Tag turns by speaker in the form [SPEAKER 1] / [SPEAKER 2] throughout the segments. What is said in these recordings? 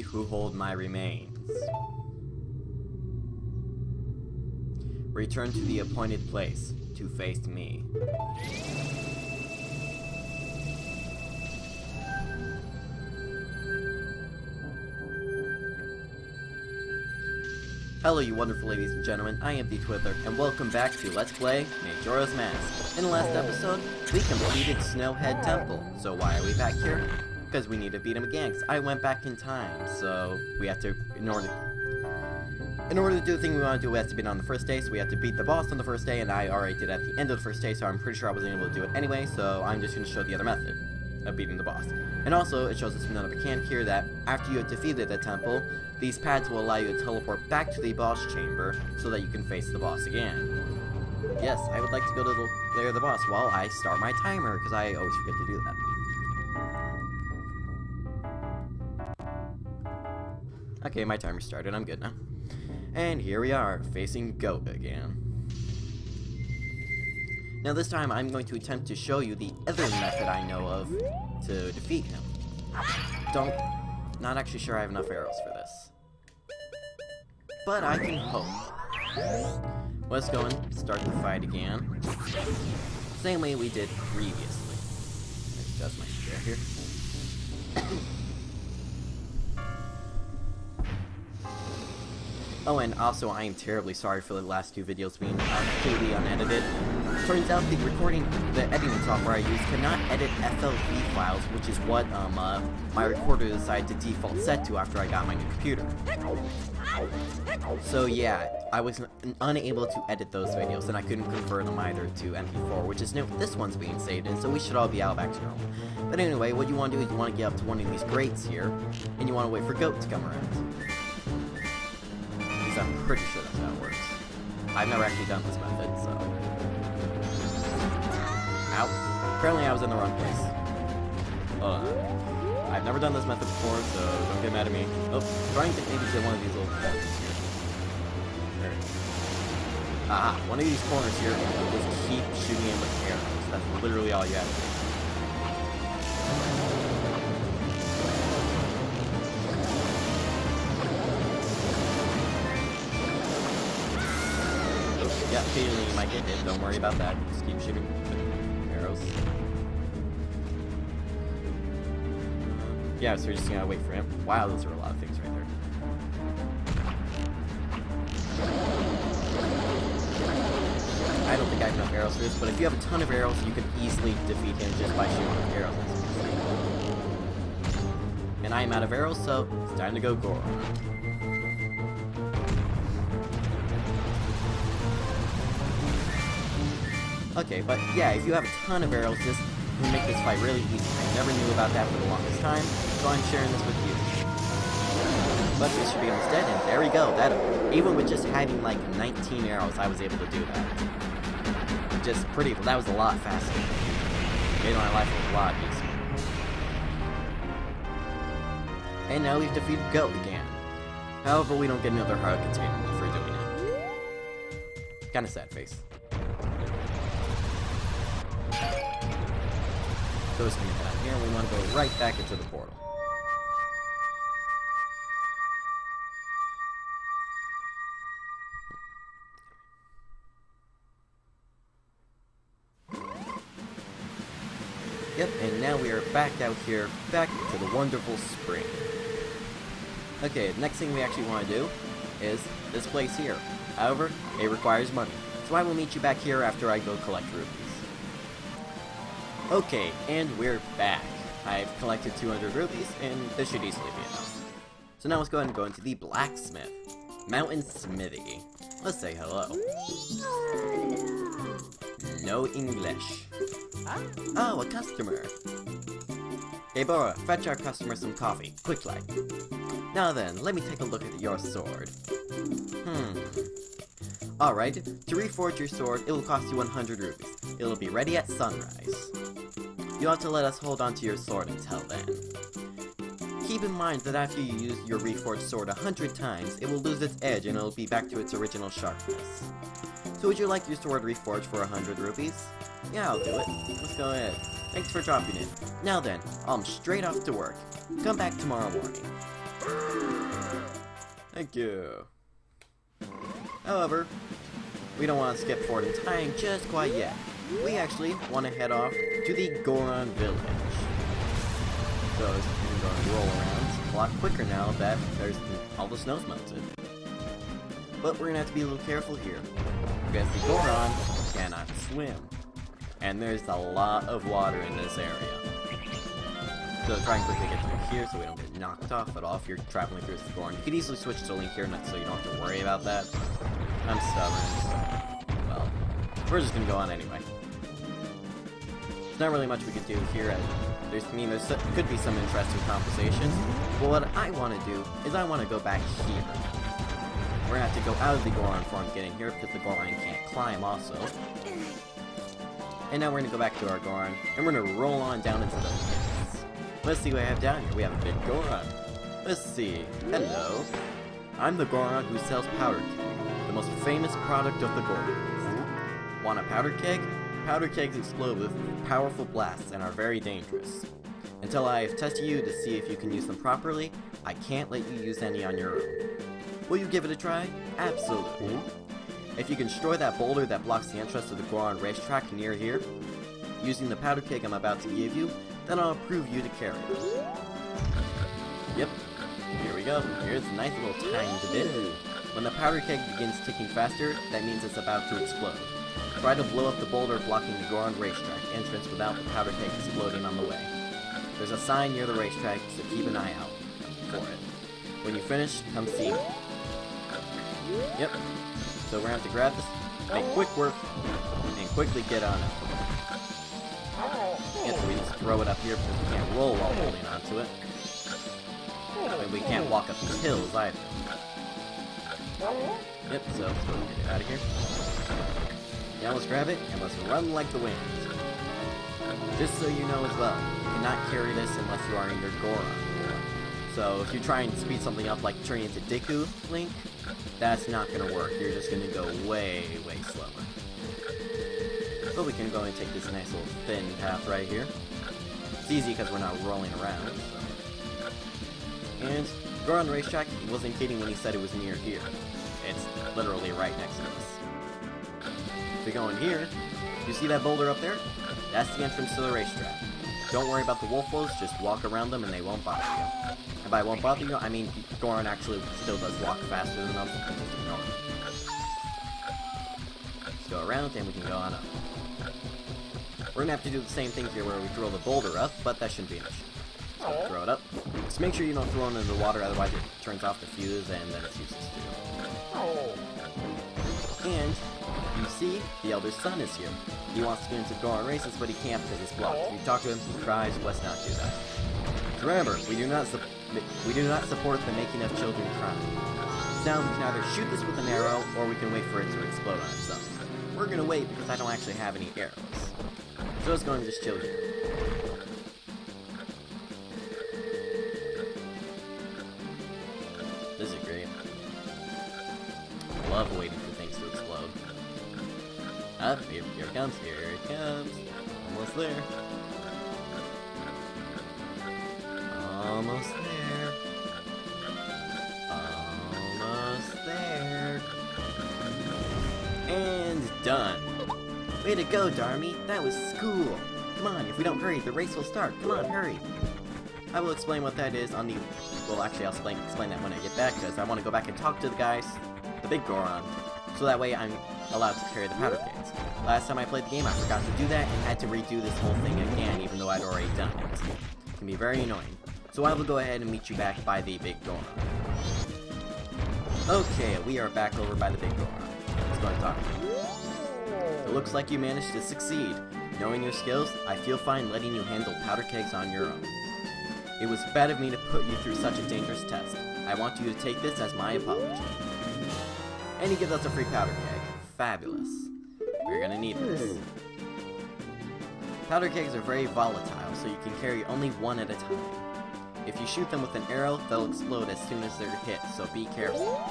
[SPEAKER 1] who hold my remains. Return to the appointed place to face me. Hello you wonderful ladies and gentlemen, I am the Twiddler, and welcome back to Let's Play Majora's Mask. In the last episode, we completed Snowhead Temple, so why are we back here? Because we need to beat him again, because I went back in time, so we have to, in order to do the thing we want to do, we have to beat on the first day, so we have to beat the boss on the first day, and I already did at the end of the first day, so I'm pretty sure I wasn't able to do it anyway, so I'm just going to show the other method of beating the boss. And also, it shows us another mechanic here that, after you have defeated the temple, these pads will allow you to teleport back to the boss chamber, so that you can face the boss again. Yes, I would like to go to the lair of the boss while I start my timer, because I always forget to do that. Okay, my timer started, I'm good now. And here we are, facing Goht again. Now this time I'm going to attempt to show you the other method I know of to defeat him. Not actually sure I have enough arrows for this. But I can hope. Let's go and start the fight again. Same way we did previously. Adjust my chair here. Oh, and also, I am terribly sorry for the last two videos being completely unedited. Turns out the editing software I use cannot edit FLV files, which is what my recorder decided to default set to after I got my new computer. So yeah, I was unable to edit those videos, and I couldn't convert them either to MP4, which is new. This one's being saved, and so we should all be out back to normal. But anyway, what you want to do is you want to get up to one of these grates here, and you want to wait for Goht to come around. I'm pretty sure that's how it works. I've never actually done this method, so... Ow. Apparently I was in the wrong place. I've never done this method before, so don't get mad at me. Oh, trying to maybe get one of these little corners here. There. Aha, one of these corners here, just keep shooting in with arrows. That's literally all you have to do. Yeah, occasionally you might get hit, don't worry about that. Just keep shooting with arrows. Yeah, so we're just gonna wait for him. Wow, those are a lot of things right there. I don't think I have enough arrows for this, but if you have a ton of arrows, you can easily defeat him just by shooting with arrows. And I am out of arrows, so it's time to go Goht. Okay, but yeah, if you have a ton of arrows, this will make this fight really easy. I never knew about that for the longest time, so I'm sharing this with you. But this should be almost dead, and there we go. That, even with just having like 19 arrows, I was able to do that. That was a lot faster. Made my life a lot easier. And now we've defeated Goht again. However, we don't get another heart container for doing it. Kinda sad face. So it's going to head out here, and we want to go right back into the portal. Yep, and now we are back out here, back to the wonderful spring. Okay, the next thing we actually want to do is this place here. However, it requires money, so I will meet you back here after I go collect rupees. Okay, and we're back. I've collected 200 rupees, and this should easily be enough. So now let's go ahead and go into the blacksmith. Mountain Smithy. Let's say hello. No English. Oh, a customer. Hey Bora, fetch our customer some coffee, quick like. Now then, let me take a look at your sword. Alright, to reforge your sword, it will cost you 100 rupees. It'll be ready at sunrise. You'll have to let us hold on to your sword until then. Keep in mind that after you use your reforged sword 100 times, it will lose its edge and it'll be back to its original sharpness. So would you like your sword reforged for 100 rupees? Yeah, I'll do it. Let's go ahead. Thanks for dropping in. Now then, I'm straight off to work. Come back tomorrow morning. Thank you. However, we don't want to skip forward in time just quite yet. We actually want to head off to the Goron village. So it's going to roll around a lot quicker now that there's all the snow's melted. But we're going to have to be a little careful here, because the Goron cannot swim. And there's a lot of water in this area. So try and quickly get through here so we don't get knocked off at all if you're traveling through the Goron. You could easily switch to Link here so you don't have to worry about that. I'm stubborn, so, well, we're just going to go on anyway. There's not really much we could do here. There could be some interesting conversations, but what I want to do is I want to go back here. We're going to have to go out of the Goron form to get in here because the Goron can't climb also. And now we're going to go back to our Goron, and we're going to roll on down into the pits. Let's see what I have down here. We have a big Goron. Let's see. Hello. I'm the Goron who sells powder keg, the most famous product of the Gorons. Want a powder keg? Powder kegs explode with powerful blasts and are very dangerous. Until I have tested you to see if you can use them properly, I can't let you use any on your own. Will you give it a try? Absolutely. If you can destroy that boulder that blocks the entrance to the Goron racetrack near here, using the powder keg I'm about to give you, then I'll approve you to carry it. Yep, here we go. Here's a nice little tiny bit. When the powder keg begins ticking faster, that means it's about to explode. Try to blow up the boulder blocking the Goron racetrack entrance without the powder keg exploding on the way. There's a sign near the racetrack, so keep an eye out for it. When you finish, come see me. Yep. So we're gonna have to grab this, make quick work, and quickly get on it. Yep, so we just throw it up here because we can't roll while holding onto it. And we can't walk up these hills either. Yep, so let's go get it out of here. Now let's grab it, and let's run like the wind. Just so you know as well, you cannot carry this unless you are in your Goron. So if you try and speed something up like turning into Deku Link, that's not going to work. You're just going to go way, way slower. But we can go and take this nice little thin path right here. It's easy because we're not rolling around. So. And Goron Racetrack, he wasn't kidding when he said it was near here. It's literally right next to us. If we go in here, you see that boulder up there? That's the entrance to the racetrack. Don't worry about the wolf wolves, just walk around them and they won't bother you. And by won't bother you, I mean Goron actually still does walk faster than us. Let's go around and we can go on up. We're gonna have to do the same thing here where we throw the boulder up, but that shouldn't be an issue. So throw it up. Just make sure you don't throw it into the water, otherwise it turns off the fuse and then it's useless too. And you see, the Elder Son is here. He wants to get into Goron races, but he can't because he's blocked. If you talk to him, he cries, let's not do that. Remember, we do not support the making of children cry. Now we can either shoot this with an arrow, or we can wait for it to explode on itself. We're gonna wait because I don't actually have any arrows. So it's going to just chill here. This is great. I love waiting for things to explode. Ah, here it comes, here it comes. Almost there. Almost there. Almost there. And done. Way to go, Darmy. That was cool. Come on, if we don't hurry, the race will start. Come on, hurry. I will explain what that is on the... Well, actually, I'll explain that when I get back, because I want to go back and talk to the guys, the big Goron, so that way I'm allowed to carry the powder kegs. Last time I played the game, I forgot to do that and had to redo this whole thing again, even though I'd already done it. It can be very annoying. So I will go ahead and meet you back by the big Goron. Okay, we are back over by the big Goron. Let's go and talk to him. It looks like you managed to succeed. Knowing your skills, I feel fine letting you handle powder kegs on your own. It was bad of me to put you through such a dangerous test. I want you to take this as my apology. And he gives us a free powder keg. Fabulous. We're gonna need this. Powder kegs are very volatile, so you can carry only one at a time. If you shoot them with an arrow, they'll explode as soon as they're hit, so be careful.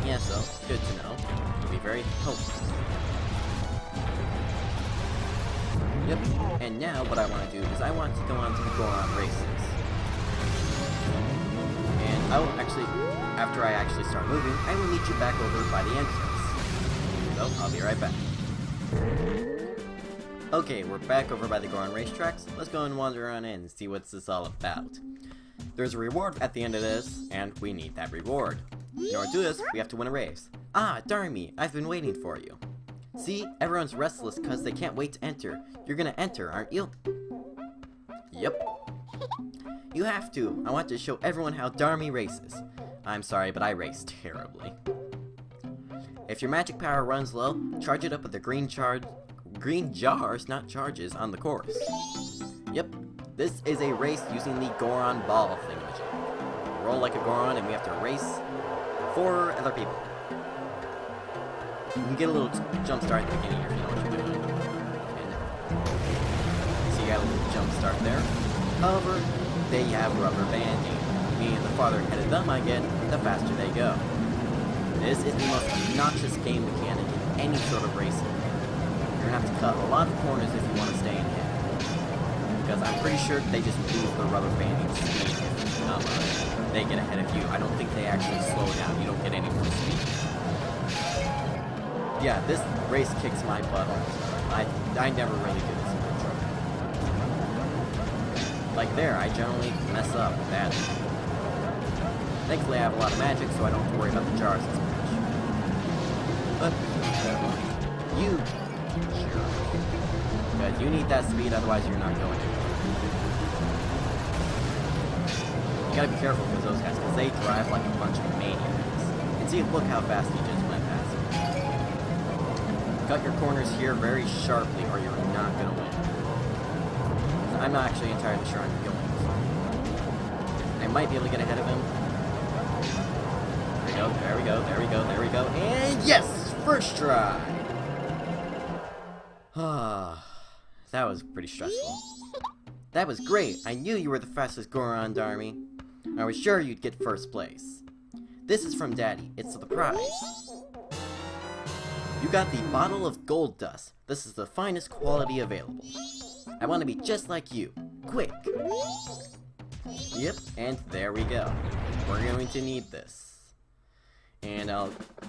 [SPEAKER 1] Yeah, so, good to know. It'll be very helpful. Yep, and now what I want to do is I want to go on to the Goron races. After I actually start moving, I will meet you back over by the entrance. So, I'll be right back. Okay, we're back over by the Goron racetracks. Let's go and wander on in and see what's this all about. There's a reward at the end of this, and we need that reward. In order to do this, we have to win a race. Ah, darn me, I've been waiting for you. See, everyone's restless because they can't wait to enter. You're gonna enter, aren't you? Yep. You have to. I want to show everyone how Darmy races. I'm sorry, but I race terribly. If your magic power runs low, charge it up with the green jars, not charges, on the course. Yep. This is a race using the Goron ball thingamajig. Roll like a Goron, and we have to race 4 other people. You can get a little jump start at the beginning if you know what you're doing. So you got a little jump start there. However, they have rubber banding, meaning the farther ahead of them I get, the faster they go. This is the most obnoxious game mechanic in any sort of racing. You're gonna have to cut a lot of corners if you want to stay in here. Because I'm pretty sure they just lose the rubber banding speed if they get ahead of you. I don't think they actually slow down. You don't get any more speed. Yeah, this race kicks my butt all the time. I never really do this in control. Like there, I generally mess up badly. Thankfully I have a lot of magic, so I don't have to worry about the jars as much. But, you, sure. Because you need that speed, otherwise you're not going anywhere. You gotta be careful with those guys, because they drive like a bunch of maniacs. And see, look how fast he just went past me. Cut your corners here very sharply, or you're not gonna win. I'm not actually entirely sure I'm going. I might be able to get ahead of him. There we go, there we go, there we go, there we go, and yes! First try! That was pretty stressful. That was great! I knew you were the fastest Goron, Darmy. I was sure you'd get first place. This is from Daddy. It's the prize. You got the bottle of gold dust. This is the finest quality available. I want to be just like you. Quick! Yep, and there we go. We're going to need this. And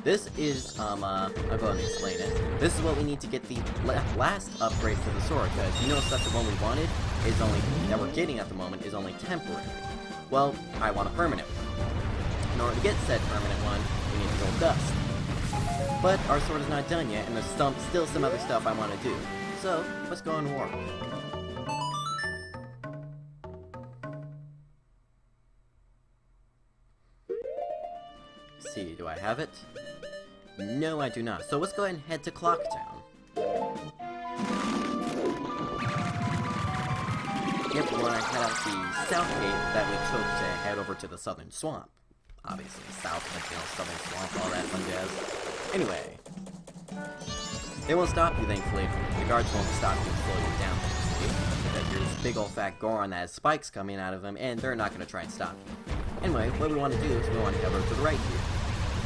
[SPEAKER 1] this is, I'll go ahead and explain it. This is what we need to get the last upgrade for the sword, because you notice that the one we wanted is only, that we're getting at the moment, is only temporary. Well, I want a permanent one. In order to get said permanent one, we need gold dust. But our sword is not done yet, and there's still some other stuff I want to do. So, let's go and work. See, do I have it? No, I do not. So let's go ahead and head to Clocktown. Yep, we want to head out the south gate that we took to head over to the southern swamp. Obviously, south, southern swamp, all that fun jazz. Anyway, they won't stop you, thankfully. The guards won't stop you and slow you down, because you're this big old fat Goron that has spikes coming out of him, and they're not going to try and stop you. Anyway, what we want to do is we want to head over to the right here.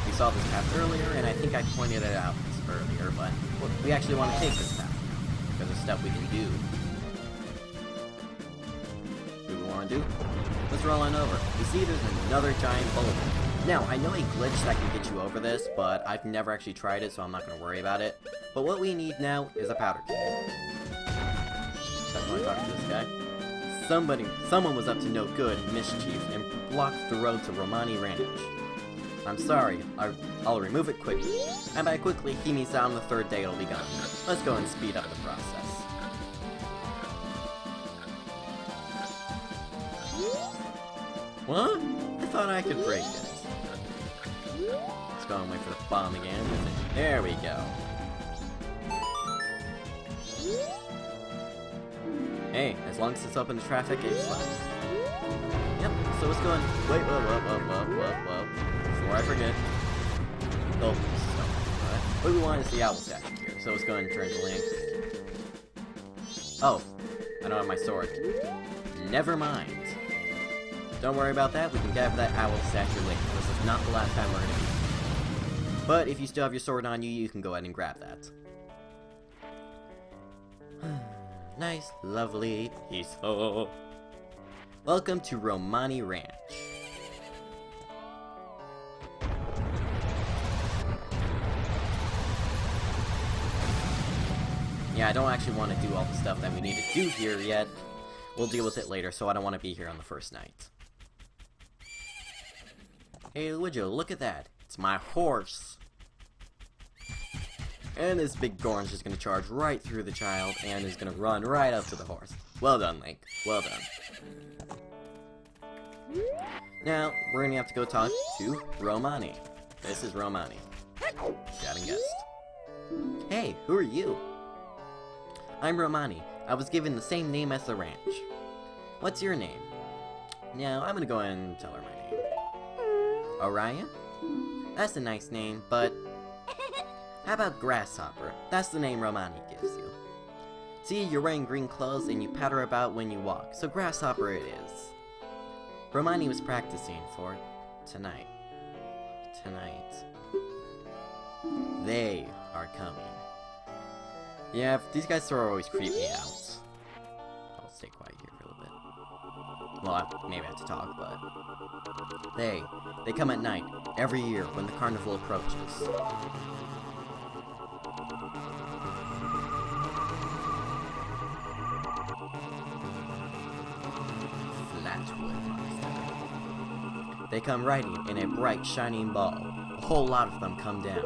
[SPEAKER 1] We saw this path earlier, and I think I pointed it out earlier, but we actually want to take this path now, because there's stuff we can do. What do we want to do? Let's roll on over. You see, there's another giant boulder. Now, I know a glitch that can get you over this, but I've never actually tried it, so I'm not going to worry about it. But what we need now is a powder keg. Definitely talking to this guy. Someone was up to no good mischief and blocked the road to Romani Ranch. I'm sorry, I'll remove it quickly. And by quickly, he means that on the 3rd day it'll be gone. Let's go and speed up the process. What? I thought I could break it. Let's go and wait for the bomb again. There we go. Hey, as long as it's open to traffic, it's fine. Yep, so let's go and wait, whoa. Before I forget. Oh, alright. What we want is the owl statue here, so let's go ahead and turn to land. Oh, I don't have my sword. Never mind. Don't worry about that, we can grab that owl statue later. This is not the last time we're gonna be. But if you still have your sword on you, you can go ahead and grab that. Nice, lovely, peaceful. Welcome to Romani Ranch. Yeah, I don't actually want to do all the stuff that we need to do here yet. We'll deal with it later, so I don't want to be here on the first night. Hey, would you look at that? It's my horse. And this big Goron's just gonna charge right through the child and is gonna run right up to the horse. Well done, Link. Well done. Now, we're gonna have to go talk to Romani. This is Romani. Got a guest. Hey, who are you? I'm Romani. I was given the same name as the ranch. What's your name? Now, I'm gonna go ahead and tell her my name. Orion? That's a nice name, but... How about Grasshopper? That's the name Romani gives you. See, you're wearing green clothes and you patter about when you walk, so Grasshopper it is. Romani was practicing for tonight. They are coming. Yeah, these guys sort of always creep me out. I'll stay quiet here for a little bit. Well, maybe I have to talk, but... They come at night, every year when the carnival approaches. They come riding in a bright, shining ball. A whole lot of them come down.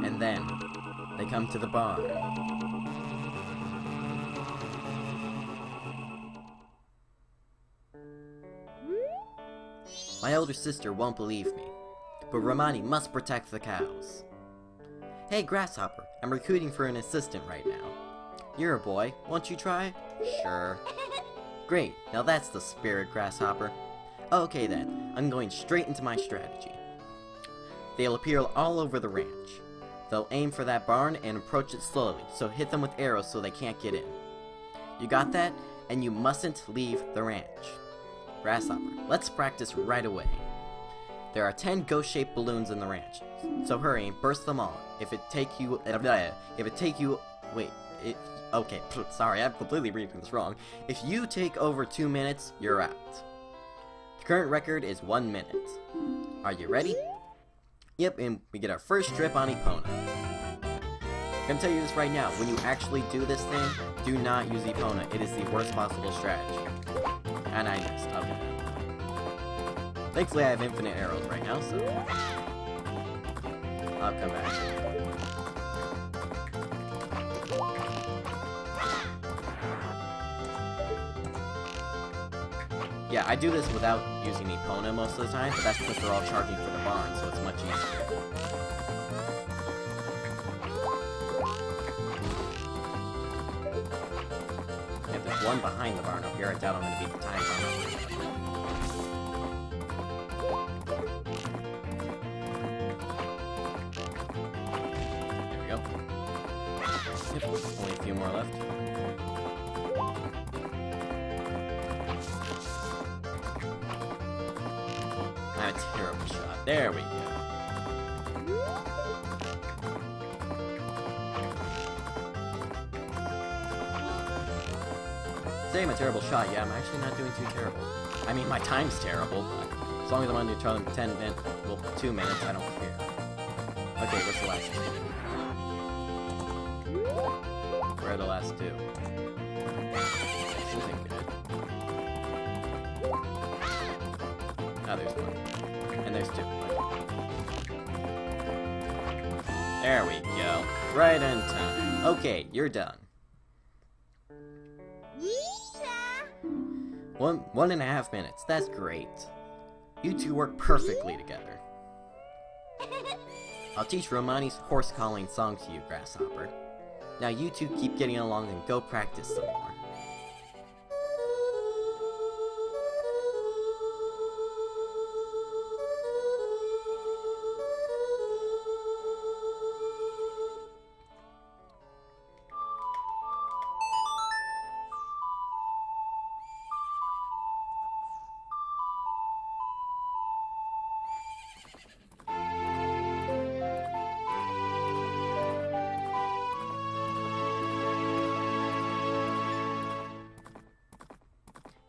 [SPEAKER 1] And then, they come to the barn. My older sister won't believe me, but Romani must protect the cows. Hey, Grasshopper, I'm recruiting for an assistant right now. You're a boy, won't you try? Sure. Great, now that's the spirit, Grasshopper. Okay then, I'm going straight into my strategy. They'll appear all over the ranch. They'll aim for that barn and approach it slowly, so hit them with arrows so they can't get in. You got that? And you mustn't leave the ranch. Grasshopper, let's practice right away. There are 10 ghost-shaped balloons in the ranch, so hurry and burst them all. Okay, sorry, I'm completely reading this wrong. If you take over 2 minutes, you're out. The current record is 1 minute. Are you ready? Yep, and we get our first trip on Epona. I'm gonna tell you this right now, when you actually do this thing, do not use Epona. It is the worst possible strategy. And I missed. Okay. Thankfully I have infinite arrows right now, so... I'll come back. Yeah, I do this without using Epona most of the time, but that's because they're all charging for the barn, so it's much easier. If there's one behind the barn up here, I doubt I'm going to beat the time barn. There we go. Yep, only a few more left. A terrible shot. There we go. Say I'm a terrible shot, yeah, I'm actually not doing too terrible. I mean, my time's terrible, but as long as I'm under 10 minutes, well, 2 minutes, I don't care. Okay, what's the last two? Where are the last two? This isn't good. Oh, there's one. And there's two. There we go. Right on time. Okay, you're done. 1.5 minutes. That's great. You two work perfectly together. I'll teach Romani's horse calling song to you, Grasshopper. Now you two keep getting along and go practice some more.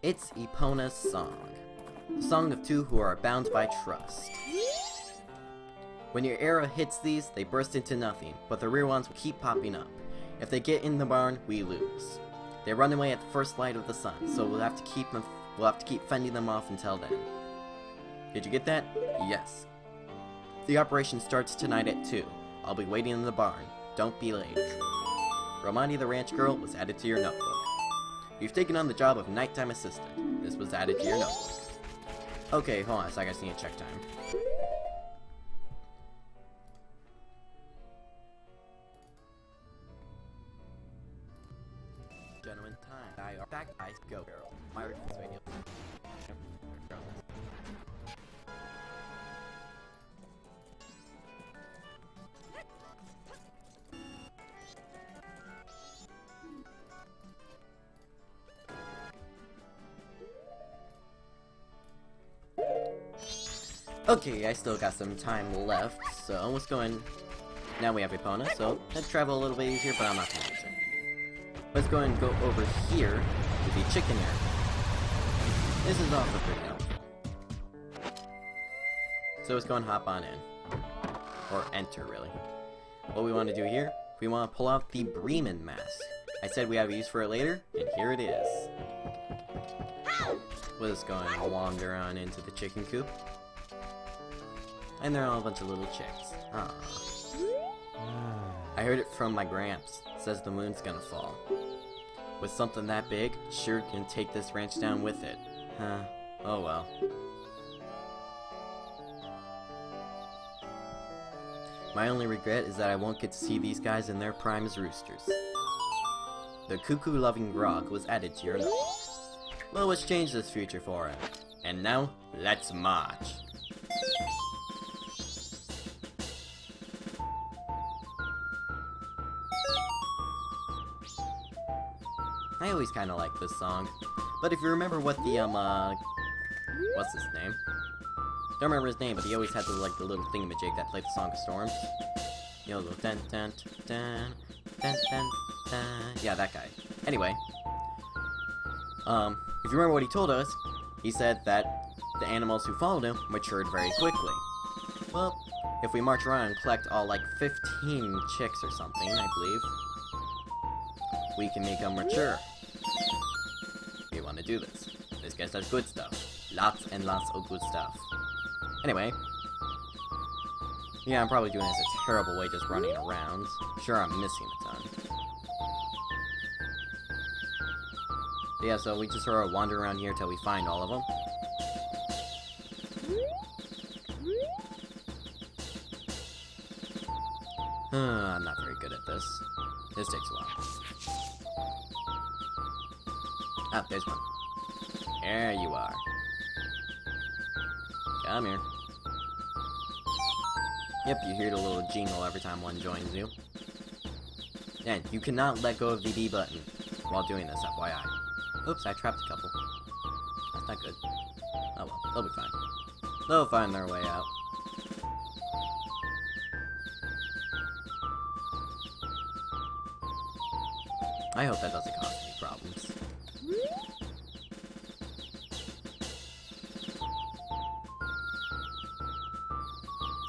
[SPEAKER 1] It's Epona's song. The song of two who are bound by trust. When your arrow hits these, they burst into nothing, but the rear ones will keep popping up. If they get in the barn, we lose. They run away at the first light of the sun, so we'll have to keep fending them off until then. Did you get that? Yes. The operation starts tonight at 2. I'll be waiting in the barn. Don't be late. Romani the ranch girl was added to your notebook. You've taken on the job of nighttime assistant. This was added to your notebook. Okay, hold on a sec, I just need to check time. Gentlemen, time. I are back. I go. My request radio. Okay, I still got some time left, so let's go in. Now we have Epona, so let's travel a little bit easier, but I'm not gonna use it. Let's go and go over here to the chicken area. This is also pretty helpful. So let's go and hop on in. Or enter, really. What we want to do here, we want to pull out the Bremen mask. I said we have a use for it later, and here it is. We'll just go and wander on into the chicken coop. And they're all a bunch of little chicks. Aww. I heard it from my gramps. Says the moon's gonna fall. With something that big, sure can take this ranch down with it. Huh. Oh well. My only regret is that I won't get to see these guys in their prime as roosters. The cuckoo-loving grog was added to your notebook. Well, let's change this future for him. And now, let's march. I always kind of like this song, but if you remember what the, what's his name? Don't remember his name, but he always had the, the little thingamajig that played the Song of Storms. You know, the dun dun dun dun dun dun. Yeah, that guy. Anyway, if you remember what he told us, he said that the animals who followed him matured very quickly. Well, if we march around and collect all, 15 chicks or something, I believe, we can make them mature. We want to do this. This guy does good stuff. Lots and lots of good stuff. Anyway. Yeah, I'm probably doing this a terrible way just running around. Sure, I'm missing a ton. Yeah, so we just sort of wander around here till we find all of them. I'm not very good at this. This takes a while. Ah, there's one. There you are. Come here. Yep, you hear the little jingle every time one joins you. And you cannot let go of the B button while doing this, FYI. Oops, I trapped a couple. That's not good. Oh well, they'll be fine. They'll find their way out. I hope that doesn't cause any problems.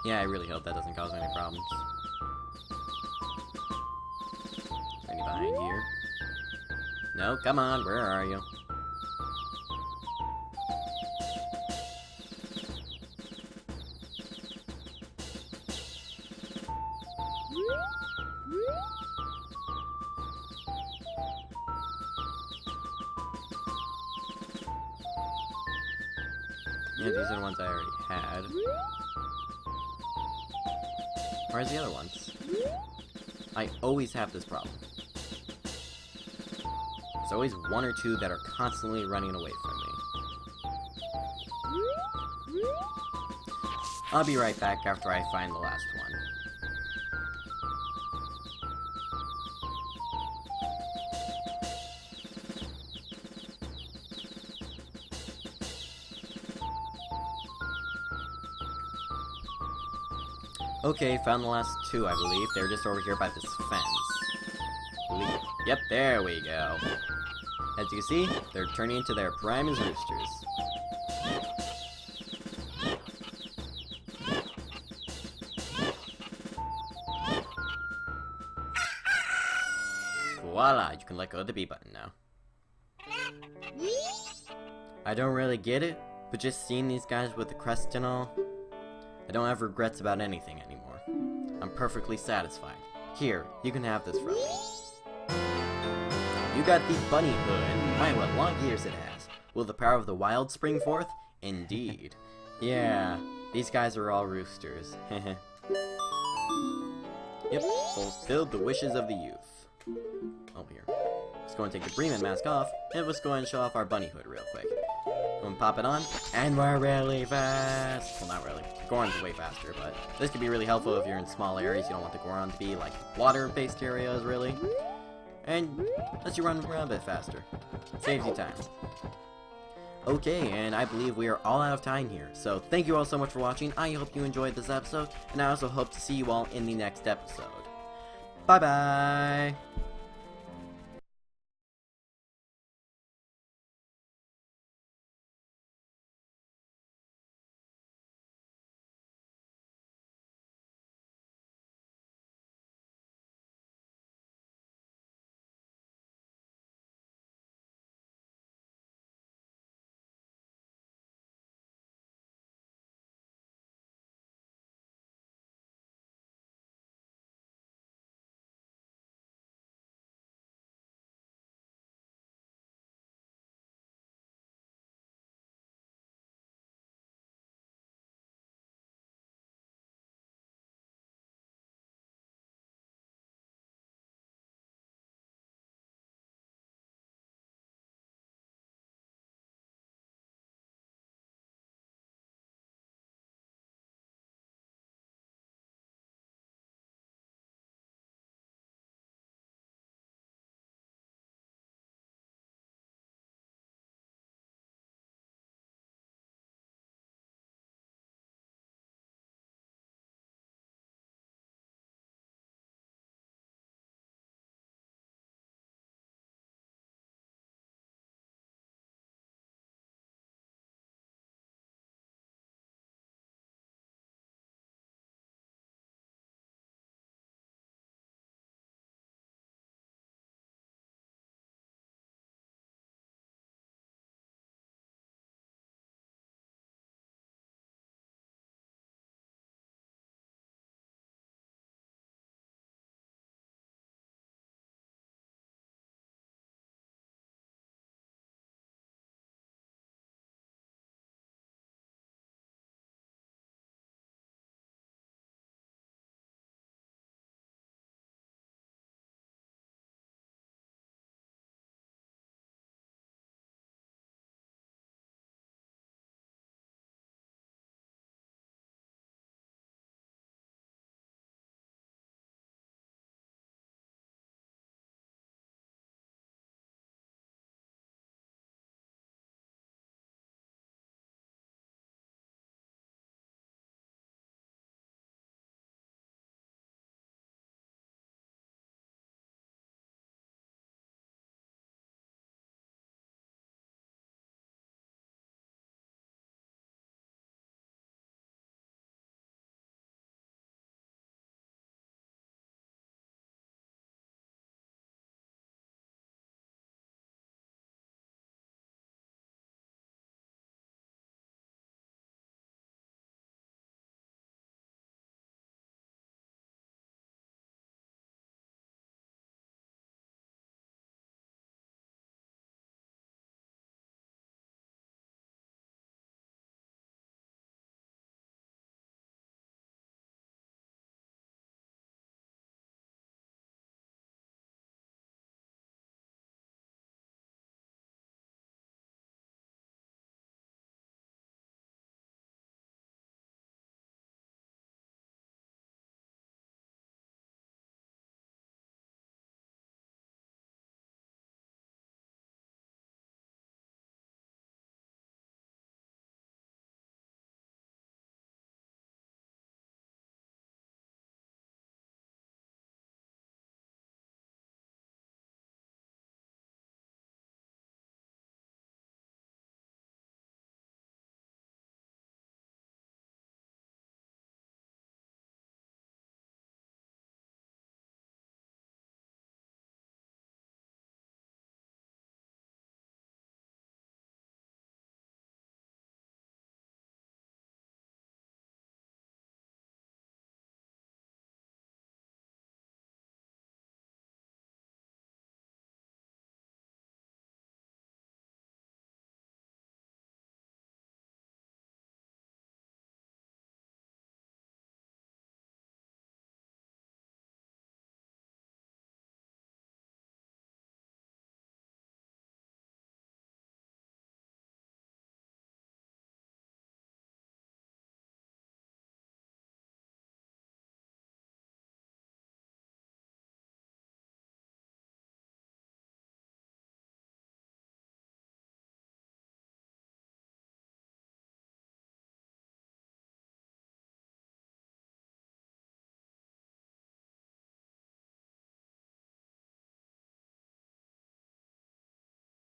[SPEAKER 1] Yeah, I really hope that doesn't cause any problems. Any behind here? No, come on, where are you? Yeah, these are the ones I already had. Where's the other ones? I always have this problem. There's always one or two that are constantly running away from me. I'll be right back after I find the last one. Okay, found the last two, I believe. They're just over here by this fence. Yep, there we go. As you can see, they're turning into their prime as roosters. voila, you can let go of the B button now. I don't really get it, but just seeing these guys with the crest and all, I don't have regrets about anything anymore. I'm perfectly satisfied. Here, you can have this from me. You got the bunny hood. My, what long ears it has. Will the power of the wild spring forth? Indeed. Yeah, these guys are all roosters. Yep, fulfilled the wishes of the youth. Oh, here. Let's go and take the Bremen mask off, and let's go and show off our bunny hood real quick. Go and pop it on, and we're really fast. Well, not really. Goron's way faster, but this could be really helpful if you're in small areas. You don't want the Goron to be like water-based areas, really. And lets you run around a bit faster. Saves you time. Okay, and I believe we are all out of time here. So thank you all so much for watching. I hope you enjoyed this episode, and I also hope to see you all in the next episode. Bye-bye!